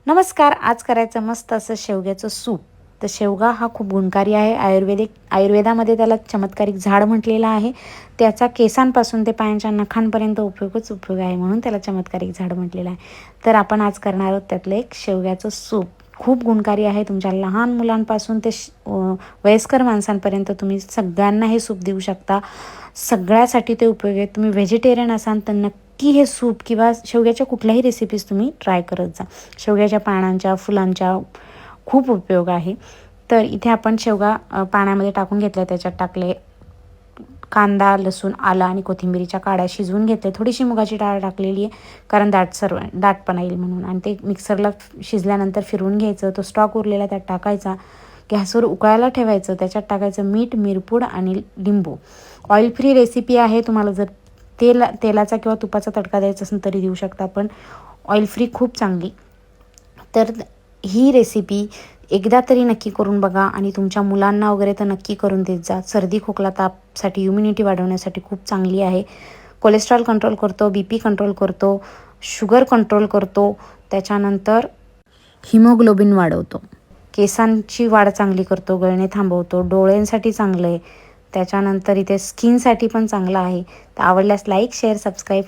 नमस्कार. आज करायचं मस्त असं शेवग्याचं सूप. तर शेवगा हा खूप गुणकारी आहे. आयुर्वेदामध्ये त्याला चमत्कारिक झाड म्हटलेलं आहे. त्याचा केसांपासून ते पायांच्या नखांपर्यंत उपयोग आहे, म्हणून त्याला चमत्कारिक झाड म्हटलेलं आहे. तर आपण आज करणार आहोत त्यातलं एक शेवग्याचं सूप. खूप गुणकारी आहे. तुमच्या लहान मुलांपासून ते वयस्कर माणसांपर्यंत तुम्ही सगळ्यांना हे सूप देऊ शकता. सगळ्यासाठी ते उपयोगी आहे. तुम्ही व्हेजिटेरियन असाल तर नक्की हे सूप किंवा शेवग्याच्या कुठल्याही रेसिपीज तुम्ही ट्राय करत जा. शेवग्याच्या पानांच्या, फुलांच्या खूप उपयोग आहे. तर इथे आपण शेवगा पाण्यामध्ये टाकून घेतल्या, त्याच्यात टाकले कांदा, लसूण, आलं आणि कोथिंबीरीच्या काड्या शिजवून घेतले. थोडीशी मुगाची डाळ टाकलेली आहे, कारण दाटपणा येईल म्हणून. आणि ते मिक्सरला शिजल्यानंतर फिरवून घ्यायचं. तो स्टॉक उरलेला त्यात टाकायचा, गॅसवर उकळायला ठेवायचं. त्याच्यात टाकायचं मीठ, मिरपूड आणि लिंबू. ऑइल फ्री रेसिपी आहे. तुम्हाला जर तेलाचा किंवा तुपाचा तडका द्यायचा असेल तरी देऊ शकता, पण ऑइल फ्री खूप चांगली. तर ही रेसिपी एकदा तरी नक्की करून बघा आणि तुमच्या मुलांना वगैरे तर नक्की करून देत जा. सर्दी, खोकला, तापसाठी, इम्युनिटी वाढवण्यासाठी खूप चांगली आहे. कोलेस्ट्रॉल कंट्रोल करतो, BP कंट्रोल करतो, शुगर कंट्रोल करतो. त्याच्यानंतर हिमोग्लोबिन वाढवतो, केसांची वाढ चांगली करतो, गळणे थांबवतो, डोळ्यांसाठी चांगलं आहे. त्याच्यानंतर इथे स्किनसाठी पण चांगलं आहे. तर आवडल्यास लाईक, शेअर, सबस्क्राईब